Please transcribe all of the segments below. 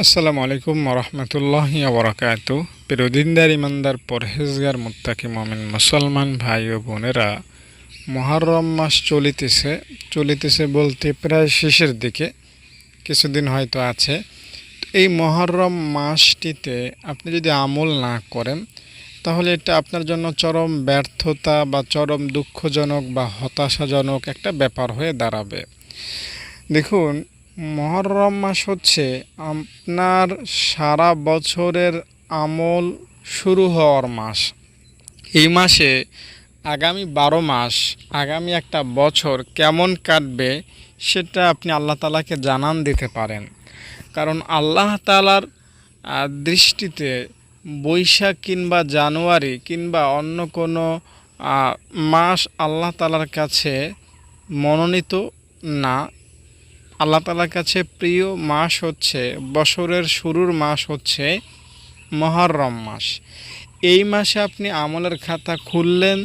আসসালামু আলাইকুম ওরহমতুল্লাহি ওবরাকাতু। প্রিয়দিনদার ইমানদার পরহেজগার মুত্তাকি মুমিন মুসলমান ভাই ও বোনেরা, মুহররম মাস চলিতেছে বলতে প্রায় শেষের দিকে, কিছুদিন হয়তো আছে। এই মুহররম মাসটিতে আপনি যদি আমল না করেন তাহলে এটা আপনার জন্য চরম ব্যর্থতা বা চরম দুঃখজনক বা হতাশাজনক একটা ব্যাপার হয়ে দাঁড়াবে। দেখুন, মুহররম মাস হচ্ছে আপনার সারা বছরের আমল শুরু হওয়ার মাস। এই মাসে আগামী 12 মাস, আগামী একটা বছর কেমন কাটবে সেটা আপনি আল্লাহ তাআলাকে জানান দিতে পারেন। কারণ আল্লাহ তাআলার দৃষ্টিতে বৈশাখ কিংবা জানুয়ারি কিংবা অন্য কোনো মাস আল্লাহ তাআলার কাছে মনোনীত না। আল্লাহ তাআলার কাছে প্রিয় মাস হচ্ছে, বছরের শুরুর মাস হচ্ছে মুহররম মাস। এই মাসে আপনি আমলের খাতা খুললেন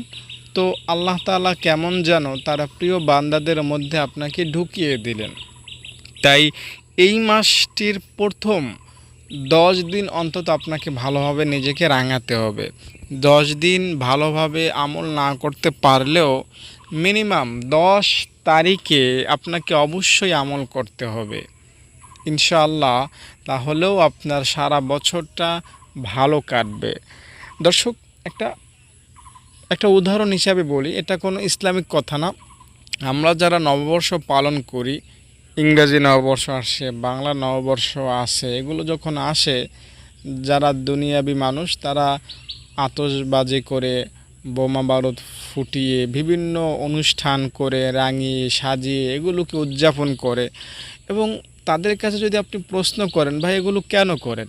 তো আল্লাহ তাআলা কেমন যেন তার প্রিয় বান্দাদের মধ্যে আপনাকে ঢুকিয়ে দিলেন। তাই এই মাসটির প্রথম 10 দিন অন্তত আপনাকে ভালোভাবে নিজেকে রাঙাতে হবে। 10 দিন ভালোভাবে আমল না করতে পারলেও মিনিমাম 10 তারিখে আপনাকে অবশ্যই আমল করতে হবে ইনশাআল্লাহ। তাহলেও আপনার সারা বছরটা ভালো কাটবে। দর্শক, একটা উদাহরণ হিসাবে বলি, এটা কোনো ইসলামিক কথা না। আমরা যারা নববর্ষ পালন করি, ইংরেজি নববর্ষ আসে, বাংলা নববর্ষ আসে, এগুলো যখন আসে, যারা দুনিয়াবি মানুষ তারা আতশবাজি করে, বোমা বারুদ ফুটিয়ে, বিভিন্ন অনুষ্ঠান করে, রাঙিয়ে সাজিয়ে এগুলোকে উদযাপন করে। এবং তাদের কাছে যদি আপনি প্রশ্ন করেন, ভাই এগুলো কেন করেন,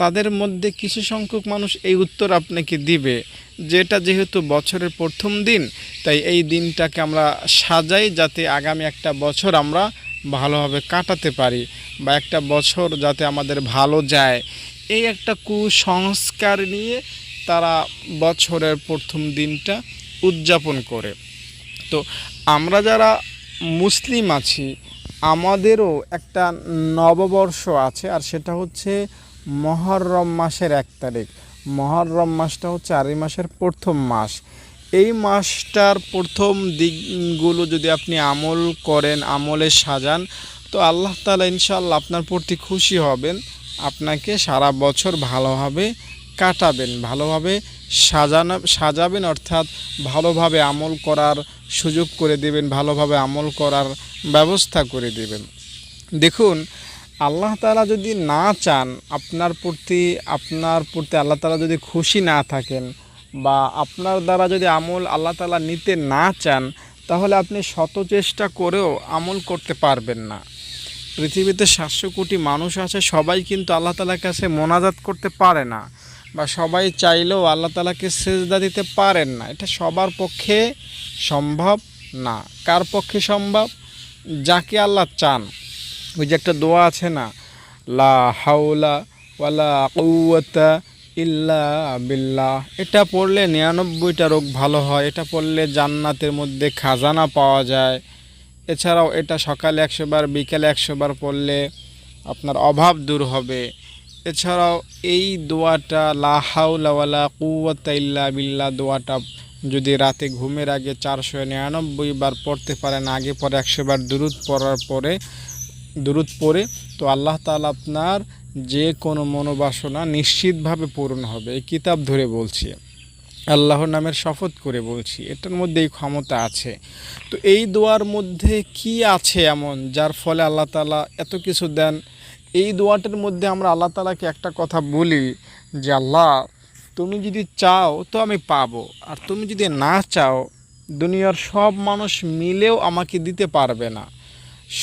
তাদের মধ্যে কিছু সংখ্যক মানুষ এই উত্তর আপনাকে দিবে, যেটা যেহেতু বছরের প্রথম দিন, তাই এই দিনটাকে আমরা সাজাই যাতে আগামী একটা বছর আমরা ভালোভাবে কাটাতে পারি, বা একটা বছর যাতে আমাদের ভালো যায়। এই একটা কুসংস্কার নিয়ে তারা বছরের প্রথম দিনটা উদযাপন করে। তো আমরা যারা মুসলিম আছি, আমাদেরও একটা নববর্ষ আছে, আর সেটা হচ্ছে মুহররম মাসের 1 তারিখ। মুহররম মাসটা হচ্ছে আরবি মাসের প্রথম মাস। এই মাসটার প্রথম দিকগুলো যদি আপনি আমল করেন, আমলে সাজান, তো আল্লাহ তাআলা ইনশাআল্লাহ আপনার প্রতি খুশি হবেন, আপনাকে সারা বছর ভালোভাবে কাটাবেন, ভালোভাবে সাজাবেন, অর্থাৎ ভালোভাবে আমল করার সুযোগ করে দেবেন, ভালোভাবে আমল করার ব্যবস্থা করে দেবেন। দেখুন, আল্লাহ তাআলা যদি না চান, আপনার প্রতি আল্লাহ তাআলা যদি খুশি না থাকেন, বা আপনার দ্বারা যদি আমল আল্লাহ তাআলা নিতে না চান, তাহলে আপনি শত চেষ্টা করেও আমল করতে পারবেন না। পৃথিবীতে 700 কোটি মানুষ আছে, সবাই কিন্তু আল্লাহ তাআলার কাছে মোনাজাত করতে পারে না, বা সবাই চাইলেও আল্লাহ তাআলাকে সেজদা দিতে পারেন না। এটা সবার পক্ষে সম্ভব না। কার পক্ষে সম্ভব? যাকে আল্লাহ চান। ওই যে একটা দোয়া আছে না, লা হাওলা ওয়ালা কুওয়াতা ইল্লা বিল্লাহ, এটা পড়লে 99টা রোগ ভালো হয়, এটা পড়লে জান্নাতের মধ্যে খাজানা পাওয়া যায়। এছাড়াও এটা সকালে 100 বার, বিকেলে 100 বার পড়লে আপনার অভাব দূর হবে। এছাড়াও এই দোয়াটা, লা হাওলা ওয়ালা কুওয়াতা ইল্লা বিল্লাহ দোয়াটা যদি রাতে ঘুমের আগে 499 বার পড়তে পারেন, আগে পরে 100 বার দুরূদ পড়ে, তো আল্লাহ তাআলা আপনার যে কোনো মনোবাসনা নিশ্চিতভাবে পূরণ হবে। এই কিতাব ধরে বলছি, আল্লাহর নামের শপথ করে বলছি, এটার মধ্যে এই ক্ষমতা আছে। তো এই দোয়ার মধ্যে কি আছে এমন যার ফলে আল্লাহ তাআলা এত কিছু দেন? এই দোয়াটার মধ্যে আমরা আল্লাহ তাআলাকে একটা কথা বলি যে, আল্লাহ তুমি যদি চাও তো আমি পাবো, আর তুমি যদি না চাও, দুনিয়ার সব মানুষ মিলেও আমাকে দিতে পারবে না।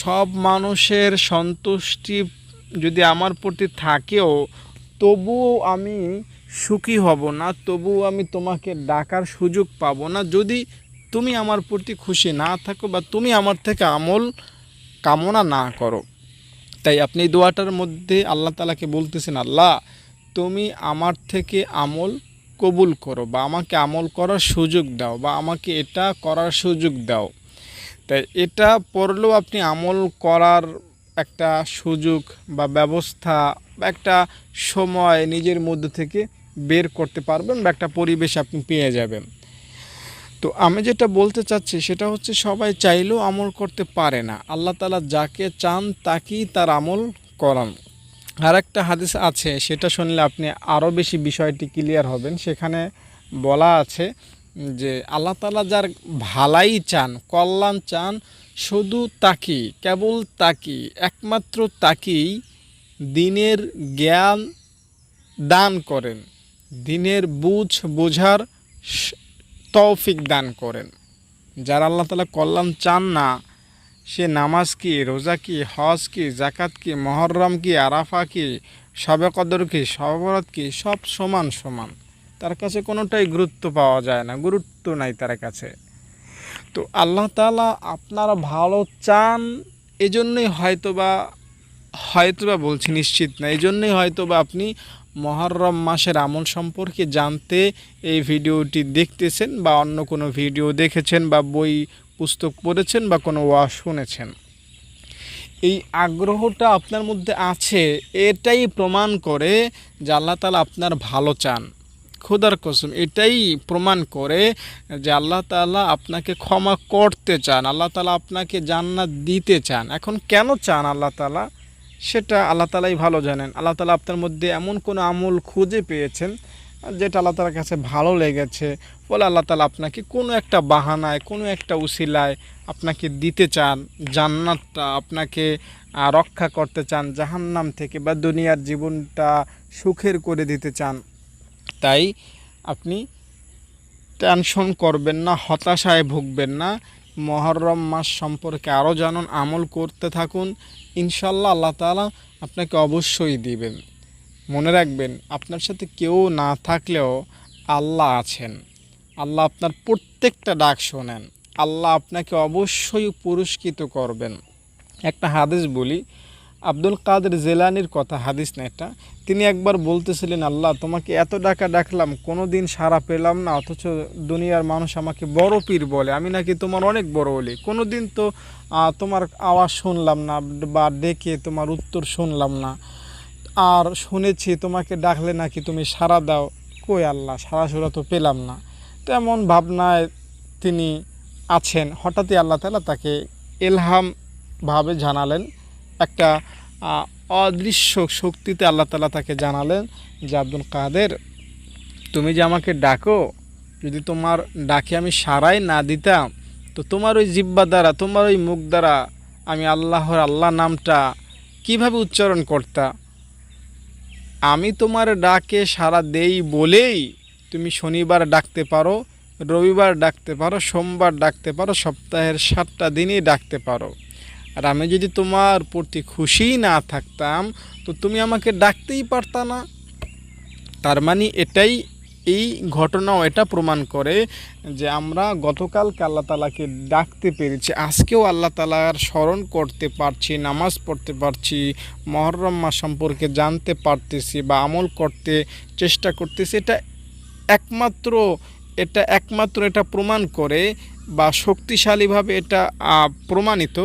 সব মানুষের সন্তুষ্টি যদি আমার প্রতি থাকেও, তবুও আমি সুখী হব না, তবুও আমি তোমাকে ডাকার সুযোগ পাবো না যদি তুমি আমার প্রতি খুশি না থাকো, বা তুমি আমার থেকে আমল কামনা না করো। তাই আপনি এই দোয়াটার মধ্যে আল্লাহ তাআলাকে বলতেছেন, আল্লাহ তুমি আমার থেকে আমল কবুল করো, বা আমাকে আমল করার সুযোগ দাও, বা আমাকে এটা করার সুযোগ দাও। তাই এটা পড়লেও আপনি আমল করার একটা সুযোগ বা ব্যবস্থা বা একটা সময় নিজের মধ্যে থেকে বের করতে পারবেন বা একটা পরিবেশ আপনি পেয়ে যাবেন। তো আমি যেটা বলতে চাচ্ছি সেটা হচ্ছে সবাই চাইলেও আমল করতে পারে না। আল্লাহ তাআলা যাকে চান তাকেই তার আমল করান। আর একটা হাদিস আছে, সেটা শুনলে আপনি আরও বেশি বিষয়টি ক্লিয়ার হবেন। সেখানে বলা আছে যে আল্লাহ তাআলা যার ভালাই চান, কল্যাণ চান, শুধু তাকেই, কেবল তাকেই, একমাত্র তাকেই দিনের জ্ঞান দান করেন, দিনের বোঝার তৌফিক দান করেন। যারা আল্লাহ তাআলা কল্যাণ চান না, সে নামাজ কি, রোজা কি, হজ কি, জাকাত কি, মহররম কি, আরাফা কি, শবে কদর কি, শবে বরাত কি, সব সমান সমান। তার কাছে কোনোটাই গুরুত্ব পাওয়া যায় না, গুরুত্ব নাই তার কাছে। তো আল্লাহ তাআলা আপনার ভালো চান, এজন্যই হয়তোবা বলছি, নিশ্চিত না, এজন্যই হয়তোবা আপনি মহররম মাসের আমল সম্পর্কে জানতে এই ভিডিওটি দেখতেছেন, বা অন্য কোনো ভিডিও দেখেছেন, বা বই পুস্তক পড়েছেন, বা কোনো ওয়াজ শুনেছেন। এই আগ্রহটা আপনার মধ্যে আছে, এটাই প্রমাণ করে যে আল্লাহ তাআলা আপনার ভালো চান। খোদার কসম, এটাই প্রমাণ করে যে আল্লাহ তাআলা আপনাকে ক্ষমা করতে চান, আল্লাহ তাআলা আপনাকে জান্নাত দিতে চান। এখন কেন চান আল্লাহ তাআলা, সেটা আল্লাহ তাআলাই ভালো জানেন। আল্লাহ তাআলা আপনার মধ্যে এমন কোনো আমল খুঁজে পেয়েছেন যেটা আল্লাহ তাআলার কাছে ভালো লেগেছে, ফলে আল্লাহ তাআলা আপনাকে কোনো একটা বাহানায়, কোনো একটা উসিলায় আপনাকে দিতে চান জান্নাতটা, আপনাকে রক্ষা করতে চান জাহান্নাম থেকে, বা দুনিয়ার জীবনটা সুখের করে দিতে চান। তাই আপনি টেনশন করবেন না, হতাশায় ভুগবেন না। মহররম মাস সম্পর্কে আরও জানুন, আমল করতে থাকুন, ইনশাল্লাহ আল্লাহ তাআলা আপনাকে অবশ্যই দিবেন। মনে রাখবেন, আপনার সাথে কেউ না থাকলেও আল্লাহ আছেন। আল্লাহ আপনার প্রত্যেকটা ডাক শোনেন, আল্লাহ আপনাকে অবশ্যই পুরস্কৃত করবেন। একটা হাদিস বলি, আব্দুল কাদের জেলানির কথা, হাদিস না এটা। তিনি একবার বলতেছিলেন, আল্লাহ তোমাকে এত ডাকলাম, কোনো দিন সাড়া পেলাম না, অথচ দুনিয়ার মানুষ আমাকে বড় পীর বলে, আমি নাকি তোমার অনেক বড় বলি, কোনো দিন তো তোমার আওয়াজ শুনলাম না, বা ডেকে তোমার উত্তর শুনলাম না, আর শুনেছি তোমাকে ডাকলে নাকি তুমি সাড়া দাও, কই আল্লাহ সাড়া সুরা তো পেলাম না। তো এমন ভাবনায় তিনি আছেন, হঠাৎই আল্লাহ তাআলা তাকে ইলহামভাবে জানালেন, একটা অদৃশ্য শক্তিতে আল্লাহ তাআলা তাকে জানালেন যে আব্দুল কাদের, তুমি যে আমাকে ডাকো, যদি তোমার ডাকে আমি সাড়াই না দিতাম, তো তোমার ওই জিহ্বা দ্বারা, তোমার ওই মুখ দ্বারা আমি আল্লাহ নামটা কিভাবে উচ্চারণ করতা। আমি তোমার ডাকে সাড়া দেই বলেই তুমি শনিবার ডাকতে পারো, রবিবার ডাকতে পারো, সোমবার ডাকতে পারো, সপ্তাহের 7টা দিনই ডাকতে পারো। আর আমি যদি তোমার প্রতি খুশিই না থাকতাম, তো তুমি আমাকে ডাকতেই পারতা না। তার মানে এই ঘটনাও এটা প্রমাণ করে যে আমরা গতকালকে আল্লাহ তাআলাকে ডাকতে পেরেছি, আজকেও আল্লাহ তাআলার স্মরণ করতে পারছি, নামাজ পড়তে পারছি, মহররম মাস সম্পর্কে জানতে পারতেছি, বা আমল করতে চেষ্টা করতেছি। একমাত্র এটা প্রমাণ করে, বা শক্তিশালীভাবে এটা প্রমাণিত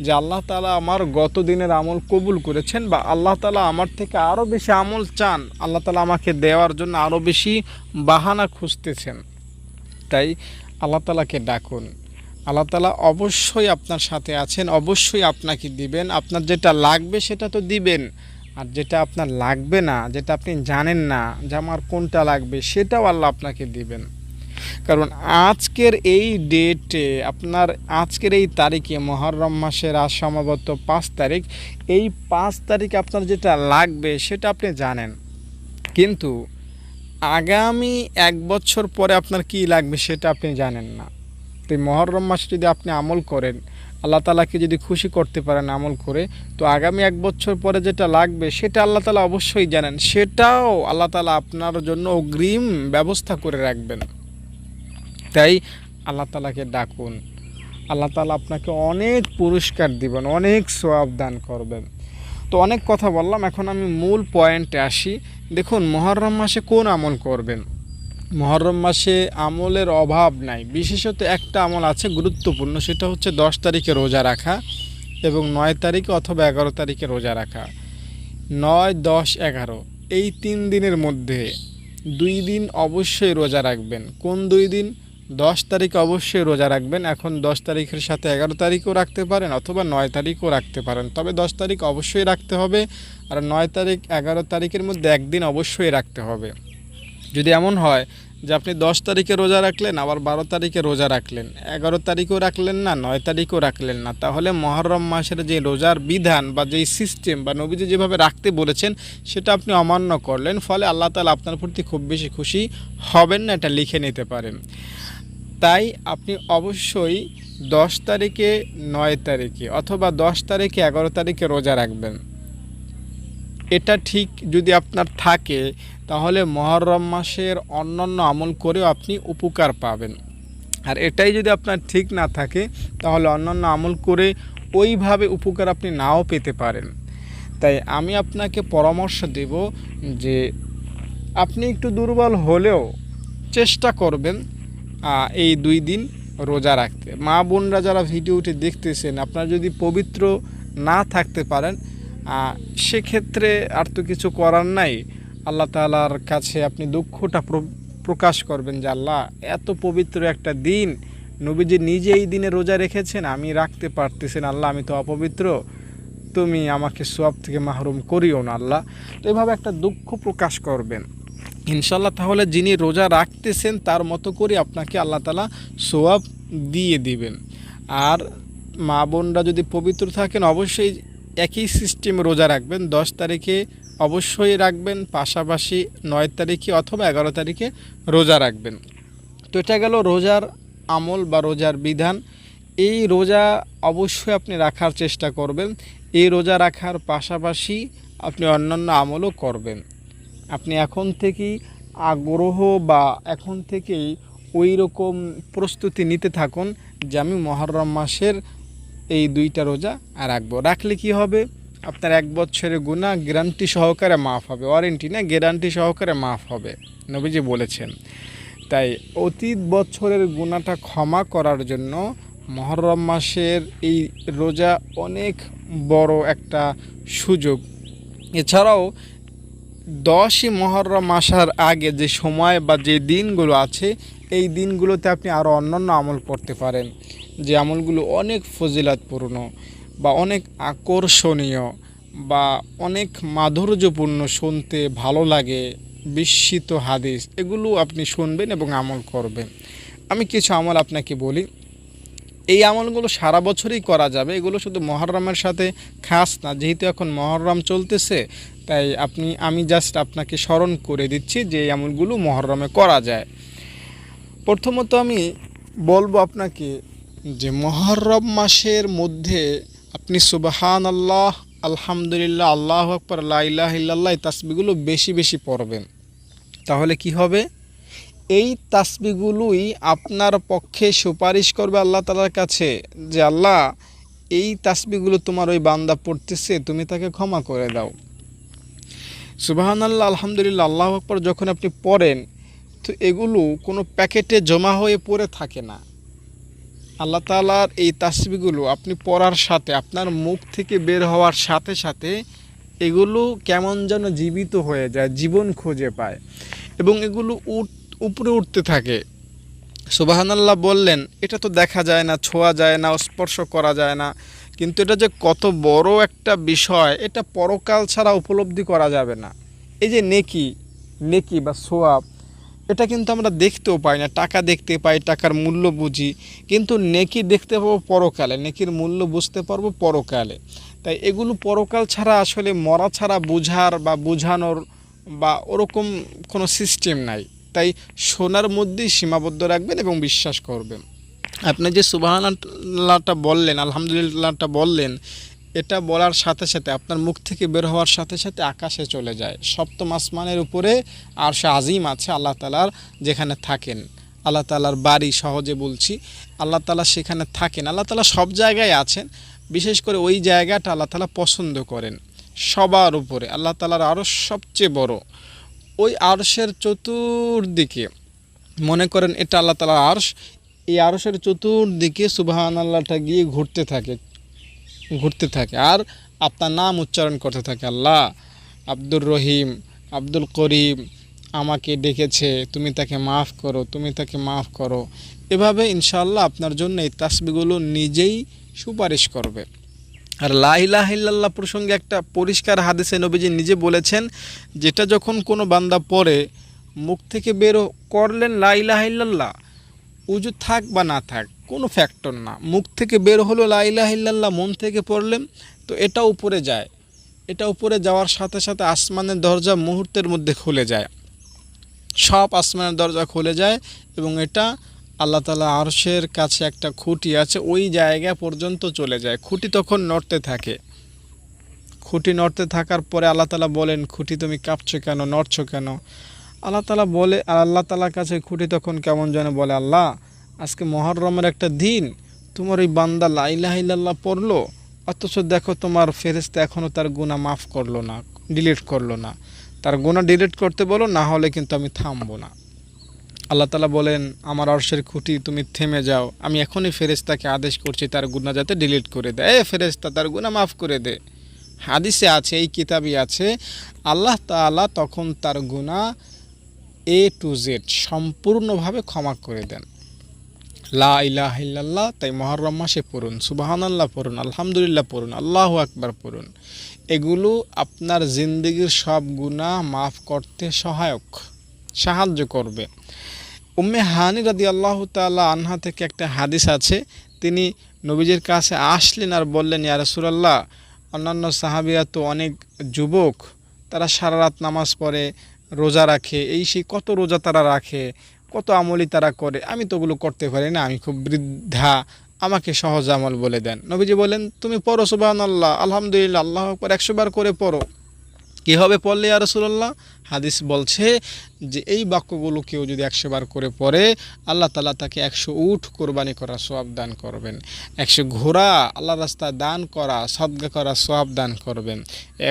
যে আল্লাহ তাআলা আমার গত দিনের আমল কবুল করেছেন, বা আল্লাহ তাআলা আমার থেকে আরও বেশি আমল চান, আল্লাহ তাআলা আমাকে দেওয়ার জন্য আরও বেশি বাহানা খুঁজতেছেন। তাই আল্লাহ তাআলাকে ডাকুন, আল্লাহ তাআলা অবশ্যই আপনার সাথে আছেন, অবশ্যই আপনাকে দিবেন। আপনার যেটা লাগবে সেটা তো দিবেন, আর যেটা আপনার লাগবে না, যেটা আপনি জানেন না যে আমার কোনটা লাগবে, সেটাও আল্লাহ আপনাকে দিবেন। কারণ আজকের এই ডেটে, আজকের এই তারিখে, মহররম মাসের আজ সম্ভবত 5 তারিখ, এই 5 তারিখে আপনার যেটা লাগবে সেটা আপনি জানেন, কিন্তু আগামী 1 বছর পরে আপনার কি লাগবে সেটা আপনি জানেন না। তো মহররম মাসে যদি আপনি আমল করেন, আল্লাহ তাআলাকে যদি খুশি করতে পারেন আমল করে, তো আগামী 1 বছর পরে যেটা লাগবে সেটা আল্লাহ তাআলা অবশ্যই জানেন, সেটাও আল্লাহ তাআলা আপনার জন্য অগ্রিম ব্যবস্থা করে রাখবেন। তাই আল্লাহ তাআলাকে ডাকুন, আল্লাহ তাআলা আপনাকে অনেক পুরস্কার দিবেন, অনেক সওয়াব দান করবেন। তো অনেক কথা বললাম, এখন আমি মূল পয়েন্টে আসি। দেখুন, মহররম মাসে কোন আমল করবেন। মহররম মাসে আমলের অভাব নাই, বিশেষত একটা আমল আছে গুরুত্বপূর্ণ, সেটা হচ্ছে 10 তারিখে রোজা রাখা। এবং 9 তারিখে অথবা 11 তারিখে রোজা রাখা। 9, 10, 11 এই 3 দিনের মধ্যে 2 দিন অবশ্যই রোজা রাখবেন। কোন 2 দিন? 10 তারিখ অবশ্যই রোজা রাখবেন। এখন 10 তারিখের সাথে 11 তারিখও রাখতে পারেন অথবা 9 তারিখও রাখতে পারেন, তবে 10 তারিখ অবশ্যই রাখতে হবে। আর 9 তারিখ 11 তারিখের মধ্যে একদিন অবশ্যই রাখতে হবে। যদি এমন হয় যে আপনি 10 তারিখে রোজা রাখলেন, আবার 12 তারিখে রোজা রাখলেন, 11 তারিখেও রাখলেন না, 9 তারিখও রাখলেন না, তাহলে মুহররম মাসের যে রোজার বিধান বা যেই সিস্টেম বা নবীজি যেভাবে রাখতে বলেছেন সেটা আপনি অমান্য করলেন, ফলে আল্লাহ তাআলা আপনার প্রতি খুব বেশি খুশি হবেন না, এটা লিখে নিতে পারেন। তাই আপনি অবশ্যই 10 তারিখে, 9 তারিখে অথবা 10 তারিখে, 11 তারিখে রোজা রাখবেন। এটা ঠিক যদি আপনার থাকে তাহলে মুহররম মাসের অন্যান্য আমল করেও আপনি উপকার পাবেন। আর এটাই যদি আপনার ঠিক না থাকে তাহলে অন্যান্য আমল করে ওইভাবে উপকার আপনি নাও পেতে পারেন। তাই আমি আপনাকে পরামর্শ দেব যে আপনি একটু দুর্বল হলেও চেষ্টা করবেন এই 2 দিন রোজা রাখতে। মা বোনরা যারা ভিডিওটি দেখতেছেন, আপনারা যদি পবিত্র না থাকতে পারেন সেক্ষেত্রে আর তো কিছু করার নাই। আল্লাহ তাআলার কাছে আপনি দুঃখটা প্রকাশ করবেন যে আল্লাহ, এত পবিত্র একটা দিন, নবীজি নিজে এই দিনে রোজা রেখেছেন, আমি রাখতে পারতেছেন, আল্লাহ আমি তো অপবিত্র, তুমি আমাকে সওয়াব থেকে মাহরুম করিও না আল্লাহ। তো এইভাবে একটা দুঃখ প্রকাশ করবেন ইনশাল্লাহ, তাহলে যিনি রোজা রাখতেছেন তার মতো করে আপনাকে আল্লাহ তাআলা সওয়াব দিয়ে দিবেন। আর মা বোনরা যদি পবিত্র থাকেন অবশ্যই একই সিস্টেমে রোজা রাখবেন। 10 তারিখে অবশ্যই রাখবেন, পাশাপাশি 9 তারিখে অথবা 11 তারিখে রোজা রাখবেন। তো এটা গেল রোজার আমল বা রোজার বিধান। এই রোজা অবশ্যই আপনি রাখার চেষ্টা করবেন। এই রোজা রাখার পাশাপাশি আপনি অন্যান্য আমলও করবেন। আপনি এখন থেকেই আগ্রহ বা এখন থেকেই ওই রকম প্রস্তুতি নিতে থাকুন যে আমি মুহররম মাসের এই 2টা রোজা রাখবো। রাখলে কি হবে? আপনার 1 বছরের গুনাহ গ্যারান্টি সহকারে মাফ হবে, ওয়ারেন্টি না, গ্যারান্টি সহকারে মাফ হবে, নবীজি বলেছেন। তাই অতীত বছরের গুনাহটা ক্ষমা করার জন্য মুহররম মাসের এই রোজা অনেক বড় একটা সুযোগ। এছাড়াও 10ই মুহররম আসার আগে যে সময় বা যে দিনগুলো আছে এই দিনগুলোতে আপনি আরও অন্যান্য আমল করতে পারেন, যে আমলগুলো অনেক ফজিলতপূর্ণ বা অনেক আকর্ষণীয় বা অনেক মাধুর্যপূর্ণ, শুনতে ভালো লাগে, বিস্মিত হাদিস, এগুলো আপনি শুনবেন এবং আমল করবেন। আমি কিছু আমল আপনাকে বলি। এই আমলগুলো সারা বছরই করা যাবে, এগুলো শুধু মুহররমের সাথে খাস না। যেহেতু এখন মুহররম চলতেছে তাই আমি জাস্ট আপনাকে স্মরণ করে দিচ্ছি যে এই আমলগুলো মুহররমে করা যায়। প্রথমত আমি বলবো আপনাকে যে মুহররম মাসের মধ্যে আপনি সুবহানাল্লাহ, আলহামদুলিল্লাহ, আল্লাহু আকবার, লা ইলাহা ইল্লাল্লাহ এই তাসবিহগুলো বেশি বেশি পড়বেন। তাহলে কি হবে? এই তাসবিহগুলোই আপনার পক্ষে সুপারিশ করবে আল্লাহ তাআলার কাছে যে আল্লাহ, এই তাসবিহগুলো তোমার ওই বান্দা পড়তেছে, তুমি তাকে ক্ষমা করে দাও। সুবহানাল্লাহ, আলহামদুলিল্লাহ, আল্লাহু আকবার যখন আপনি পড়েন তো এগুলো কোনো প্যাকেটে জমা হয়ে পড়ে থাকে না। আল্লাহ তাআলার এই তাসবিহগুলো আপনি পড়ার সাথে আপনার মুখ থেকে বের হওয়ার সাথে সাথে এগুলো কেমন যেন জীবিত হয়ে যায়, জীবন খুঁজে পায় এবং এগুলো উপরে উঠতে থাকে। সুবহানাল্লাহ বললেন, এটা তো দেখা যায় না, ছোঁয়া যায় না, স্পর্শ করা যায় না, কিন্তু এটা যে কত বড় একটা বিষয় এটা পরকাল ছাড়া উপলব্ধি করা যাবে না। এই যে নেকি বা সোয়াব, এটা কিন্তু আমরা দেখতেও পাই না। টাকা দেখতে পাই, টাকার মূল্য বুঝি, কিন্তু নেকি দেখতে পাবো পরকালে, নেকির মূল্য বুঝতে পারবো পরকালে। তাই এগুলো পরকাল ছাড়া, আসলে মরা ছাড়া বুঝার বা বুঝানোর বা ওরকম কোনো সিস্টেম নাই। তাই শোনার মধ্যেই সীমাবদ্ধ রাখবেন এবং বিশ্বাস করবেন। আপনি যে সুবহানাল্লাহটা বললেন, আলহামদুলিল্লাহটা বললেন, এটা বলার সাথে সাথে আপনার মুখ থেকে বের হওয়ার সাথে সাথে আকাশে চলে যায়। সপ্তম আসমানের উপরে আরশে আজিম আছে আল্লাহ তাআলার, যেখানে থাকেন। আল্লাহ তাআলার বাড়ি, সহজে বলছি, আল্লাহ তাআলা সেখানে থাকেন। আল্লাহ তাআলা সব জায়গায় আছেন, বিশেষ করে ওই জায়গাটা আল্লাহ তাআলা পছন্দ করেন সবার উপরে। আল্লাহ তাআলার আরশ সবচেয়ে বড়। ওই আরশের চতুর্দিকে, মনে করেন এটা আল্লাহ তাআলার আরশ, এই আরশের চতুর্দিকে সুবহানাল্লাহটা গিয়ে ঘুরতে থাকে। ঘুরতে থাকে আর আপনার নাম উচ্চারণ করতে থাকে, আল্লাহ আব্দুর রহিম, আব্দুল করিম আমাকে ডেকেছে, তুমি তাকে মাফ করো, তুমি তাকে মাফ করো। এভাবে ইনশাআল্লাহ আপনার জন্য এই তাসবিহগুলো নিজেই সুপারিশ করবে। আর লা ইলাহা ইল্লাল্লাহ প্রসঙ্গে একটা পরিষ্কার হাদিসে নবীজি নিজে বলেছেন, যেটা যখন কোনো বান্দা পড়ে মুখ থেকে বের করলেন লা ইলাহা ইল্লাল্লাহ, উজু থাক বা না থাক কোনো ফ্যাক্টর না, মুখ থেকে বের হলো লা ইলাহা ইল্লাল্লাহ, মন থেকে পড়লেন, তো এটা উপরে যায়। এটা উপরে যাওয়ার সাথে সাথে আসমানের দরজা মুহূর্তের মধ্যে খুলে যায়, সব আসমানের দরজা খুলে যায় এবং এটা আল্লাহ তাআলা আরশের কাছে একটা খুঁটি আছে, ওই জায়গা পর্যন্ত চলে যায়। খুঁটি তখন নড়তে থাকে। খুঁটি নড়তে থাকার পরে আল্লাহ তাআলা বলেন, খুঁটি তুমি কাঁপছো কেন, নড়ছো কেন? আল্লাহ তাআলা বলে, আর আল্লাহ তাআলার কাছে খুঁটি তখন কেমন যেন বলে, আল্লাহ আজকে মুহররমের একটা দিন, তোমার ওই বান্দা লা ইলাহা ইল্লাল্লাহ পড়লো, অথচ দেখো তোমার ফেরেশতা এখনও তার গুনাহ মাফ করলো না, ডিলিট করলো না। তার গুনাহ ডিলিট করতে বলো, না হলে কিন্তু আমি থামবো না। আল্লাহ তাআলা বলেন, আমার আরশের খুঁটি তুমি থেমে যাও, আমি এখনই ফেরেশতাকে আদেশ করছি তার গুনাহ যাতে ডিলিট করে দেয়। ফেরেশতা তার গুনাহ মাফ করে দে। হাদিসে আছে, এই কিতাবই আছে, আল্লাহ তাআলা তখন তার গুনাহ A to Z সম্পূর্ণভাবে ক্ষমা করে দেন। লা ইলাহা ইল্লাল্লাহ তাই মুহররম মাসে পড়ুন, সুবহানাল্লাহ পড়ুন, আলহামদুলিল্লাহ পড়ুন, আল্লাহু আকবার পড়ুন। এগুলো আপনার জিন্দেগির সব গুনাহ মাফ করতে সাহায্য করবে। উম্মে হানি রাদিয়াল্লাহু তাআলা আনহা থেকে একটা হাদিস আছে, তিনি নবীজির কাছে আসলেন আর বললেন, ইয়া রাসূলুল্লাহ, অন্যান্য সাহাবীরা তো অনেক যুবক, তারা সারা রাত নামাজ পড়ে, রোজা রাখে, এই সেই কত রোজা তারা রাখে, কত আমলই তারা করে, আমি তো ওগুলো করতে পারি না, আমি খুব বৃদ্ধা, আমাকে সহজ আমল বলে দেন। নবীজি বলেন, তুমি পড়ো সুবহানাল্লাহ, আলহামদুলিল্লাহ, আল্লাহু আকবার 100 বার করে পড়ো। কী হবে পড়লে ইয়া রাসূলুল্লাহ? হাদিস বলছে যে এই বাক্যগুলো কেউ যদি 100 বার করে পড়ে, আল্লাহ তাআলা তাকে 100 উট কোরবানি করার সওয়াব দান করবেন, 100 ঘোড়া আল্লাহর রাস্তায় দান করা, সদকা করার সওয়াব দান করবেন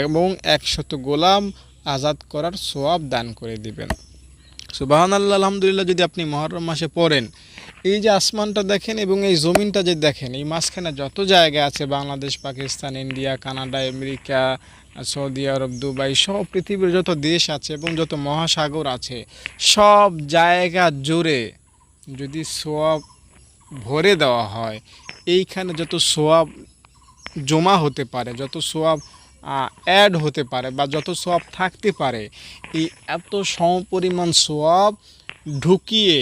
এবং 100 গোলাম আজাদ করার সওয়াব দান করে দিবেন। সুবহানাল্লাহ, আলহামদুলিল্লাহ যদি আপনি মুহররম মাসে পড়েন, এই যে আসমানটা দেখেন এবং এই জমিনটা যে দেখেন, এই মাঝখানে যত জায়গা আছে, Bangladesh, Pakistan, India, Canada, America, Saudi Arab, Dubai, সব পৃথিবীর যত দেশ আছে এবং যত মহাসাগর আছে, সব জায়গা জুড়ে যদি সওয়াব ভরে দেওয়া হয়, এইখানে যত সওয়াব জমা হতে পারে, যত সওয়াব অ্যাড হতে পারে বা যত সওয়াব থাকতে পারে, এই এত সমপরিমাণ সওয়াব ঢুকিয়ে,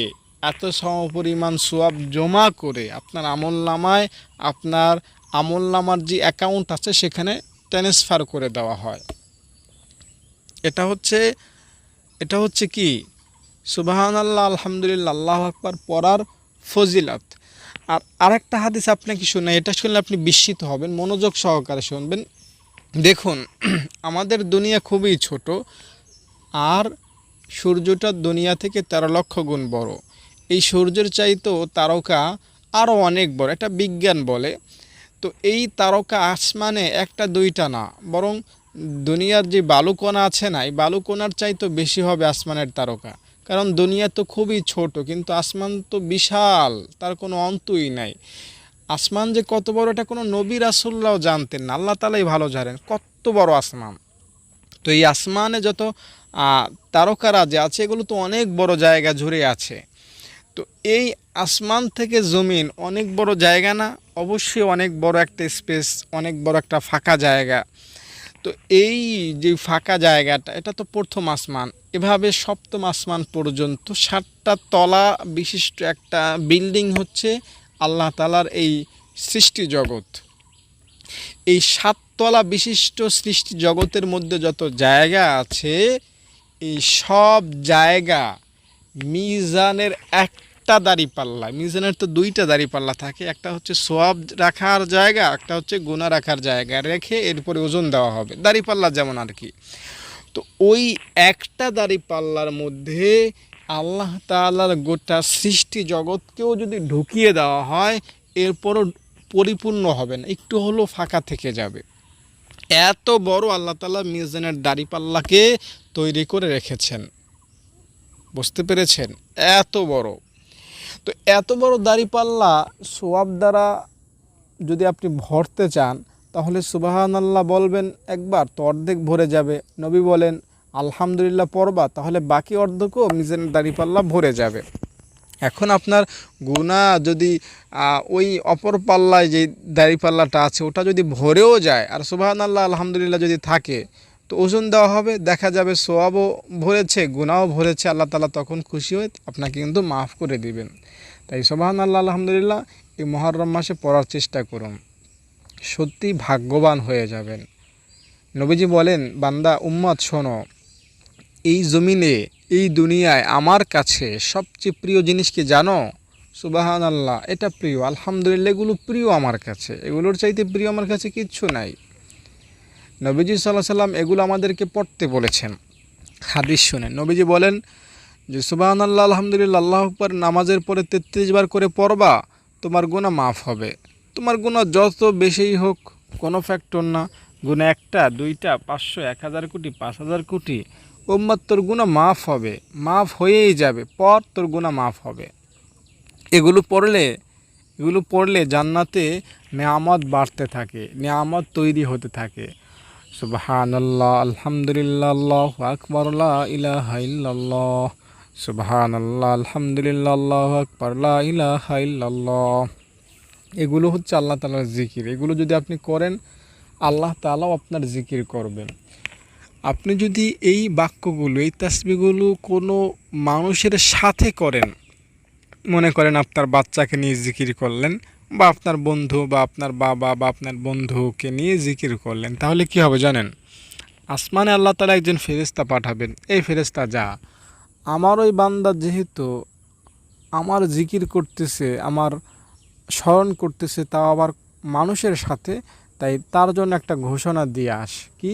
এত সমপরিমাণ সওয়াব জমা করে আপনার আমলনামার যে অ্যাকাউন্ট আছে সেখানে ট্রান্সফার করে দেওয়া হয়। এটা হচ্ছে কি সুবহানাল্লাহ, আলহামদুলিল্লাহ, আল্লাহু আকবার পড়ার ফজিলত। আর আরেকটা হাদিস আপনাকে শুনে, এটা শুনলে আপনি বিস্মিত হবেন, মনোযোগ সহকারে শুনবেন। দেখুন, আমাদের দুনিয়া খুবই ছোট আর সূর্যটা দুনিয়া থেকে 13 লক্ষ গুণ বড়। এই সূর্যের চাইতেও তারকা আরও অনেক বড়, এটা বিজ্ঞান বলে। তো এই তারকা আসমানে একটা দুইটা না, বরং দুনিয়ার যে বালুকণা আছে না, এই বালুকণার চাইতেও বেশি হবে আসমানের তারকা। কারণ দুনিয়া তো খুবই ছোট, কিন্তু আসমান তো বিশাল, তার কোনো অন্তই নাই। আসমান যে কত বড় এটা কোনো নবী রাসূলরাও জানতেন না, আল্লাহ তাআলাই ভালো জানেন কত বড় আসমান। তো এই আসমানে যত তারকারা যে আছে, এগুলো তো অনেক বড় জায়গা জুড়ে আছে। তো এই আসমান থেকে জমিন অনেক বড় জায়গা না? অবশ্যই অনেক বড় একটা স্পেস, অনেক বড় একটা ফাঁকা জায়গা। তো এই যে ফাঁকা জায়গাটা, এটা তো প্রথম আসমান, এভাবে সপ্তম আসমান পর্যন্ত 7টা তলা বিশিষ্ট একটা বিল্ডিং হচ্ছে আল্লাহ তাআলার এই সৃষ্টি জগৎ। এই 7 তলা বিশিষ্ট সৃষ্টি জগতের মধ্যে যত জায়গা আছে, এই সব জায়গা মিজানের একটা দাঁড়িপাল্লা, মিজানের তো 2টা দাঁড়িপাল্লা থাকে, একটা হচ্ছে সওয়াব রাখার জায়গা, একটা হচ্ছে গুনাহ রাখার জায়গা, রেখে এরপরে ওজন দেওয়া হবে, দাঁড়িপাল্লা যেমন আর কি। তো ওই একটা দাঁড়িপাল্লার মধ্যে আল্লাহ তাআলার গোটা সৃষ্টি জগৎকেও যদি ঢুকিয়ে দেওয়া হয়, এরপরও পরিপূর্ণ হবে না, একটু হলেও ফাঁকা থেকে যাবে। এত বড় আল্লাহ তাআলা মিজানের দাঁড়িপাল্লাকে তৈরি করে রেখেছেন, বুঝতে পেরেছেন? এত বড়। তো এত বড় দাঁড়িপাল্লা সওয়াব দ্বারা যদি আপনি ভরতে চান, তাহলে সুবহানাল্লাহ বলবেন একবার, তো অর্ধেক ভরে যাবে। নবী বলেন আলহামদুলিল্লাহ পড়বা, তাহলে বাকি অর্ধেকও মিজানের দাঁড়িপাল্লা ভরে যাবে। এখন আপনার গুনাহ যদি ওই অপর পাল্লায় যে দাঁড়িপাল্লাটা আছে ওটা যদি ভরেও যায় আর সুবহানাল্লাহ আলহামদুলিল্লাহ যদি থাকে, তো ওজন দেওয়া হবে, দেখা যাবে সওয়াবও ভরেছে গুনাহও ভরেছে। আল্লাহ তাআলা তখন খুশি হয়ে আপনাকে কিন্তু মাফ করে দিবেন। তাই সুবহানাল্লাহ আলহামদুলিল্লাহ এই মুহররম মাসে পড়ার চেষ্টা করুন, সত্যি ভাগ্যবান হয়ে যাবেন। নবীজি বলেন, বান্দা উম্মত শোনো, এই জমিনে এই দুনিয়ায় আমার কাছে সবচেয়ে প্রিয় জিনিস কি জানো? সুবহানাল্লাহ, এটা প্রিয়, আলহামদুলিল্লাহ এগুলো প্রিয় আমার কাছে, এগুলোর চাইতে প্রিয় আমার কাছে কিচ্ছু নাই। নবীজি সাল্লাল্লাহু আলাইহি সাল্লাম এগুলো আমাদেরকে পড়তে বলেছেন। হাদিস শুনেন, নবীজি বলেন যে সুবহানাল্লাহ আলহামদুলিল্লাহ আল্লাহু আকবার নামাজের পরে 33 বার করে পড়বা, তোমার গুনাহ মাফ হবে। তোমার গুনাহ যত বেশিই হোক কোনো ফ্যাক্টর না, গুনাহ একটা দুইটা 500 1000 কোটি 5000 কোটি, উম্মত তোর গুনাহ মাফ হবে, মাফ হয়েই যাবে, পর তোর গুনাহ মাফ হবে। এগুলো পড়লে জান্নাতে নেয়ামত বাড়তে থাকে, নেয়ামত তৈরি হতে থাকে। সুবহানাল্লাহ আলহামদুলিল্লাহ আল্লাহু আকবার লা ইলাহা ইল্লাল্লাহ, সুবহানাল্লাহ আলহামদুলিল্লাহ আল্লাহু আকবার লা ইলাহা ইল্লাল্লাহ। এগুলো হচ্ছে আল্লাহ তাআলার জিকির। এগুলো যদি আপনি করেন, আল্লাহ তাআলাও আপনার জিকির করবেন। আপনি যদি এই বাক্যগুলো, এই তাসবিহগুলো কোনো মানুষের সাথে করেন, মনে করেন আপনার বাচ্চাকে নিয়ে জিকির করলেন, বা আপনার বন্ধু বা আপনার বাবা বা আপনার বন্ধুকে নিয়ে জিকির করলেন, তাহলে কি হবে জানেন? আসমানে আল্লাহ তাআলা একজন ফেরেশতা পাঠাবেন। এই ফেরেশতা যা, আমার ওই বান্দা যেহেতু আমার জিকির করতেছে, আমার স্মরণ করতেছে, তাও আবার মানুষের সাথে, তাই তার জন্য একটা ঘোষণা দিয়ে আস, কি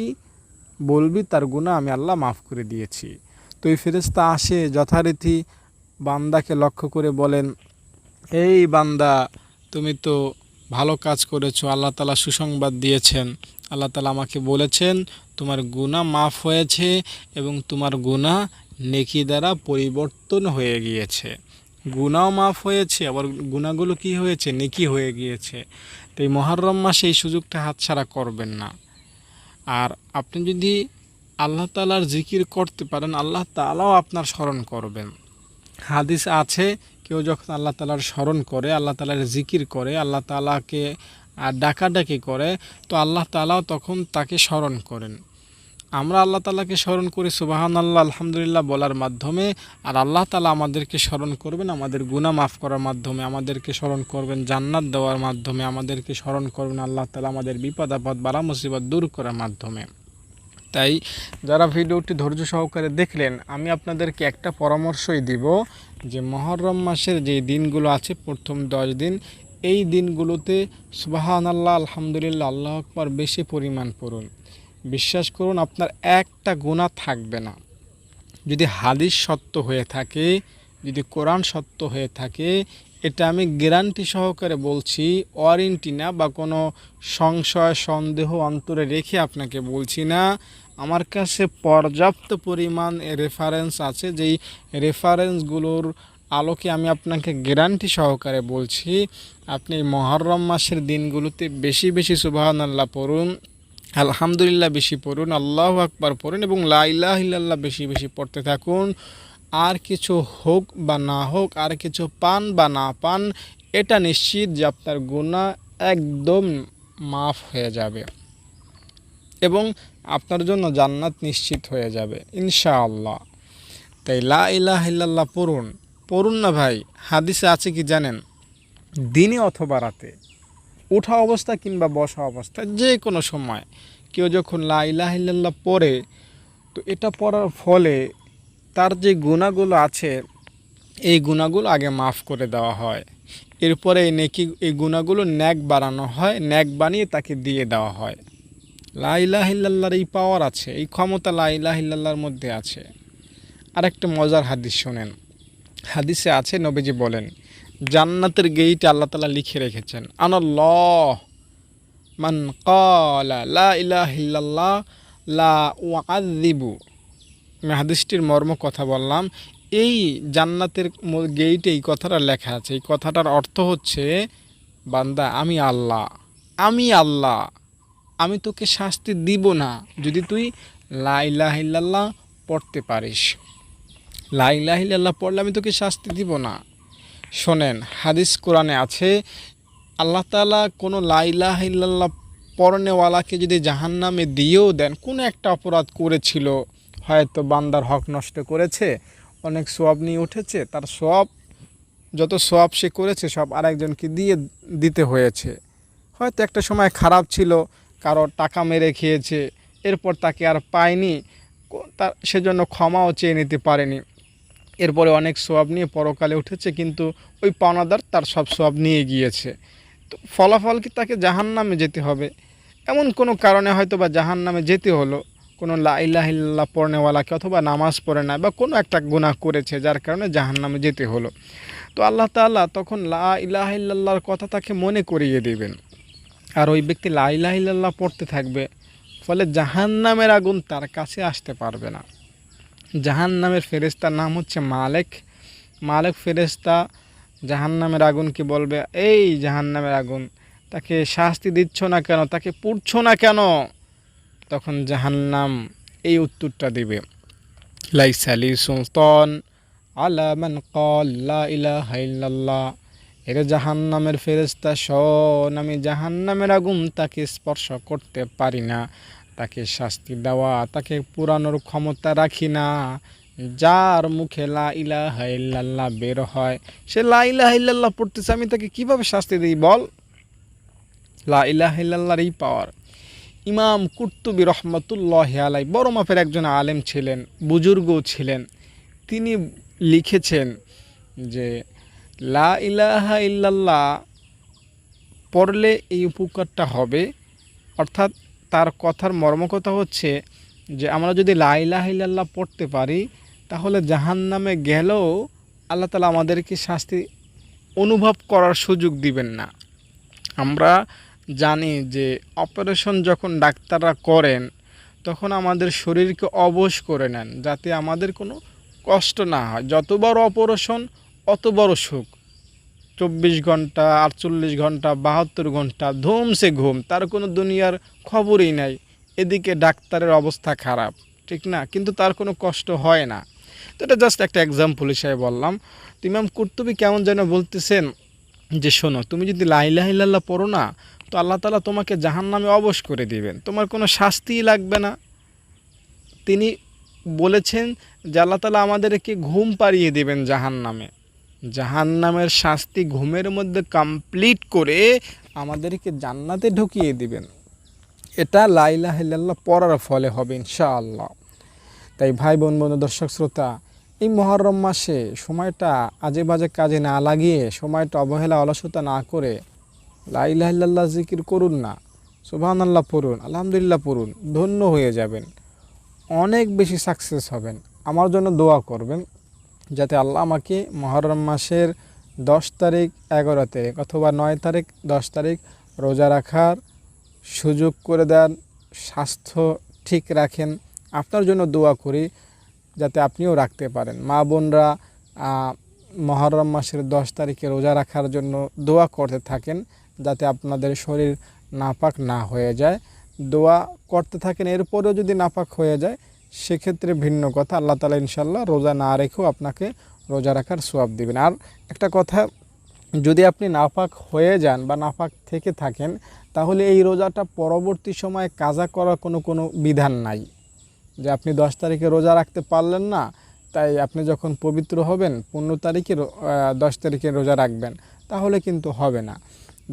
বলবি? তার গুনাহ আমি আল্লাহ মাফ করে দিয়েছি। তো এই ফেরেশতা আসে, যথারীতি বান্দাকে লক্ষ্য করে বলেন, এই বান্দা, তুমি তো ভালো কাজ করেছো, আল্লাহ তাআলা সুসংবাদ দিয়েছেন, আল্লাহ তাআলা আমাকে বলেছেন তোমার গুনাহ মাফ হয়েছে এবং তোমার গুনাহ নেকি দ্বারা পরিবর্তন হয়ে গিয়েছে। গুনাহ মাফ হয়েছে, আবার গুনাহগুলো কি হয়েছে? নেকি হয়ে গিয়েছে। তো এই মুহররম মাসে এই সুযোগটা হাতছাড়া করবেন না। আর আপনি যদি আল্লাহ তাআলার জিকির করতে পারেন, আল্লাহ তাআলাও আপনার স্মরণ করবেন। হাদিস আছে, কেউ যখন আল্লাহ তাআলার স্মরণ করে, আল্লাহ তাআলার জিকির করে, আল্লাহ তাআলাকে ডাকাডাকি করে, তো আল্লাহ তাআলাও তখন তাকে স্মরণ করেন। আমরা আল্লাহ তাআলাকে স্মরণ করি সুবহানাল্লাহ আলহামদুলিল্লাহ বলার মাধ্যমে, আর আল্লাহ তাআলা আমাদেরকে স্মরণ করবেন আমাদের গুনাহ মাফ করার মাধ্যমে, আমাদেরকে স্মরণ করবেন জান্নাত দেওয়ার মাধ্যমে, আমাদেরকে স্মরণ করবেন আল্লাহ তাআলা আমাদের বিপদ আপদ বালা মুসিবত দূর করার মাধ্যমে। তাই যারা ভিডিওটি ধৈর্য সহকারে দেখলেন, আমি আপনাদেরকে একটা পরামর্শই দিব যে মুহররম মাসের যে দিনগুলো আছে, প্রথম 10 দিন, এই দিনগুলোতে সুবহানাল্লাহ আলহামদুলিল্লাহ আল্লাহু আকবার বেশি পরিমাণ পড়ুন। বিশ্বাস করুন, আপনার একটা গুনাহ থাকবে না। যদি হাদিস সত্য হয়ে থাকে, যদি কোরআন সত্য হয়ে থাকে, এটা আমি গ্যারান্টি সহকারে বলছি, ওয়ারেন্টি না, বা কোনো সংশয় সন্দেহ অন্তরে রেখে আপনাকে বলছি না। আমার কাছে পর্যাপ্ত পরিমাণ রেফারেন্স আছে, যেই রেফারেন্সগুলোর আলোকে আমি আপনাকে গ্যারান্টি সহকারে বলছি, আপনি মুহররম মাসের দিনগুলোতে বেশি বেশি সুবহানাল্লাহ পড়ুন, আলহামদুলিল্লাহ বেশি পড়ুন, আল্লাহু আকবার পড়ুন এবং লা ইলাহা ইল্লাল্লাহ বেশি বেশি পড়তে থাকুন। আর কিছু হোক বা না হোক, আর কিছু পান বা না পান, এটা নিশ্চিত যে আপনার গুনাহ একদম মাফ হয়ে যাবে এবং আপনার জন্য জান্নাত নিশ্চিত হয়ে যাবে ইনশাআল্লাহ। তাই লা ইলাহা ইল্লাল্লাহ পড়ুন না ভাই। হাদিসে আছে কি জানেন? দিনে অথবা রাতে, ওঠা অবস্থা কিংবা বসা অবস্থা, যে কোনো সময় কেউ যখন লা ইলাহা ইল্লাল্লাহ পড়ে, তো এটা পড়ার ফলে তার যে গুনাহগুলো আছে, এই গুনাহগুলো আগে মাফ করে দেওয়া হয়। এরপরে এই গুনাহগুলো নেক বানানো হয়, নেক বানিয়ে তাকে দিয়ে দেওয়া হয়। লা ইলাহা ইল্লাল্লাহর এই পাওয়ার আছে, এই ক্ষমতা লা ইলাহা ইল্লাল্লাহর মধ্যে আছে। আরেকটা মজার হাদিস শোনেন। হাদিসে আছে, নবীজি বলেন, জান্নাতের গেইটে আল্লাহ তাআলা লিখে রেখেছেন, আনাল্লাহ মান ক্বালা লা ইলাহা ইল্লাল্লাহ লা উআযিবু। আমি হাদিসটির মর্ম কথা বললাম। এই জান্নাতের গেইটে এই কথাটা লেখা আছে। এই কথাটার অর্থ হচ্ছে, বান্দা আমি আল্লাহ আমি তোকে শাস্তি দিব না যদি তুই লা ইলাহা ইল্লাল্লাহ পড়তে পারিস। লা ইলাহা ইল্লাল্লাহ পড়লে আমি তোকে শাস্তি দিব না। শোনেন, হাদিস কোরআনে আছে, আল্লাহ তাআলা কোনো লা ইলাহা ইল্লাল্লাহ পড়নেওয়ালাকে যদি জাহান্নামে দিয়েও দেন, কোনো একটা অপরাধ করেছিল, হয়তো বান্দার হক নষ্ট করেছে, অনেক সওয়াব নিয়ে উঠেছে, তার সওয়াব যত সওয়াব সে করেছে সব আরেকজনকে দিতে হয়েছে। হয়তো একটা সময় খারাপ ছিল, কারো টাকা মেরে খেয়েছে, এরপর তাকে আর পায়নি, তার সেজন্য ক্ষমাও চেয়ে নিতে পারেনি। এরপরে অনেক সওয়াব নিয়ে পরকালে উঠেছে, কিন্তু ওই পাওনাদার তার সব সওয়াব নিয়ে গিয়েছে। তো ফলাফল কি তাকে জাহান্নামে যেতে হবে? এমন কোনো কারণে হয়তো বা জাহান্নামে যেতে হলো, কোনো লা ইলাহা ইল্লাল্লাহ পড়নেওয়ালাকে, অথবা নামাজ পড়ে না বা কোনো একটা গুনাহ করেছে যার কারণে জাহান্নামে যেতে হলো। তো আল্লাহ তাআলা তখন লা ইলাহা ইল্লাল্লাহর কথা তাকে মনে করিয়ে দেবেন, আর ওই ব্যক্তি লা ইলাহা ইল্লাল্লাহ পড়তে থাকবে, ফলে জাহান্নামের আগুন তার কাছে আসতে পারবে না। জাহান্নামের ফেরেশতার নাম হচ্ছে মালেক। মালেক ফেরেশতা জাহান্নামের আগুনকে বলবে, এই জাহান্নামের আগুন, তাকে শাস্তি দিচ্ছ না কেন, তাকে পুড়ছ না কেন? তখন জাহান্নাম এই উত্তরটা দিবে, লাইসা লি সুলতান আলা মান ক্বাল লা ইলাহা ইল্লাল্লাহ। এর জাহান্নামের ফেরেশতা শোন, আমি জাহান্নামের আগুন তাকে স্পর্শ করতে পারি না, তাকে শাস্তি দেওয়া, তাকে পুরানোর ক্ষমতা রাখি না। যার মুখে লা ইলাহা ইল্লাল্লাহ বের হয়, সে লা ইলাহা ইল্লাল্লাহ পড়তেছে, আমি তাকে কিভাবে শাস্তি দিই বল? লা ইলাহা ইল্লাল্লাহর এই পাওয়ার। ইমাম কুরতুবী রহমাতুল্লাহি আলাইহি বড় মাপের একজন আলেম ছিলেন, বুজুর্গও ছিলেন। তিনি লিখেছেন যে লা ইলাহা ইল্লাল্লাহ পড়লে এই উপকারটা হবে, অর্থাৎ তার কথার মর্মকথা হচ্ছে যে আমরা যদি লা ইলাহা ইল্লাল্লাহ পড়তে পারি, তাহলে জাহান্নামে গেলেও আল্লাহ তাআলা আমাদেরকে শাস্তি অনুভব করার সুযোগ দিবেন না। আমরা জানি যে অপারেশন যখন ডাক্তাররা করেন, তখন আমাদের শরীরকে অবশ করে নেন, যাতে আমাদের কোনো কষ্ট না হয়। যত বড় অপারেশন অত বড় সুখ। 24 ঘন্টা, 48 ঘন্টা, 72 ঘন্টা ধুমসে ঘুম, তার কোনো দুনিয়ার খবরই নাই। এদিকে ডাক্তারের অবস্থা খারাপ, ঠিক না? কিন্তু তার কোনো কষ্ট হয় না। তো এটা জাস্ট একটা এক্সাম্পল হিসেবে বললাম। তো ইমাম কুরতুবী কেমন যেন বলতেছেন যে শোনো, তুমি যদি লা ইলাহা ইল্লাল্লাহ পড়ো না, তো আল্লাহ তাআলা তোমাকে জাহান্নামে অবশ করে দিবেন, তোমার কোনো শাস্তিই লাগবে না। তিনি বলেছেন যে আল্লাহ তাআলা আমাদেরকে ঘুম পাড়িয়ে দেবেন জাহান্নামে, জাহান্নামের শাস্তি ঘুমের মধ্যে কমপ্লিট করে আমাদেরকে জান্নাতে ঢুকিয়ে দিবেন। এটা লা ইলাহা ইল্লাল্লাহ পড়ার ফলে হবে ইনশাআল্লাহ। তাই ভাই বোন, দর্শক শ্রোতা, এই মুহররম মাসে সময়টা আজে বাজে কাজে না লাগিয়ে, সময়টা অবহেলা অলসতা না করে লা ইলাহা ইল্লাল্লাহ জিকির করুন না, সুবহানাল্লাহ পড়ুন, আলহামদুলিল্লাহ পড়ুন, ধন্য হয়ে যাবেন, অনেক বেশি সাকসেস হবেন। আমার জন্য দোয়া করবেন যাতে আল্লাহ আমাকে মুহররম মাসের 10 তারিখ, 11 তারিখ অথবা 9 তারিখ, 10 তারিখ রোজা রাখার সুযোগ করে দেন, স্বাস্থ্য ঠিক রাখেন। আপনার জন্য দোয়া করি যাতে আপনিও রাখতে পারেন। মা বোনরা মুহররম মাসের 10 তারিখে রোজা রাখার জন্য দোয়া করতে থাকেন, যাতে আপনাদের শরীর নাপাক না হয়ে যায়। দোয়া করতে থাকেন, এরপরেও যদি নাপাক হয়ে যায় সেক্ষেত্রে ভিন্ন কথা, আল্লাহ তাআলা ইনশাআল্লাহ রোজা না রেখেও আপনাকে রোজা রাখার সওয়াব দিবেন। আর একটা কথা, যদি আপনি নাপাক হয়ে যান বা নাপাক থেকে থাকেন, তাহলে এই রোজাটা পরবর্তী সময়ে কাজা করার কোনো বিধান নাই। যে আপনি 10 তারিখে রোজা রাখতে পারলেন না, তাই আপনি যখন পবিত্র হবেন 15 তারিখে 10 তারিখে রোজা রাখবেন, তাহলে কিন্তু হবে না।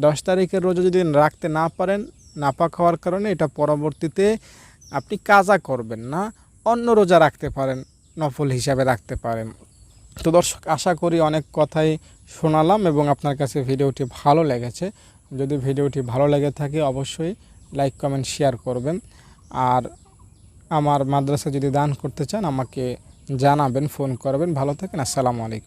10 তারিখের রোজা যদি রাখতে না পারেন, নাপাক হওয়ার কারণে, এটা পরবর্তীতে আপনি কাজা করবেন না, অন্য রোজা রাখতে পারেন, নফল হিসাবে রাখতে পারেন। তো দর্শক, আশা করি অনেক কথাই শোনালাম এবং আপনার কাছে ভিডিওটি ভালো লেগেছে। যদি ভিডিওটি ভালো লেগে থাকে অবশ্যই লাইক, কমেন্ট, শেয়ার করবেন। আর আমার মাদ্রাসা যদি দান করতে চান আমাকে জানাবেন, ফোন করবেন। ভালো থাকেন, আসসালামু আলাইকুম।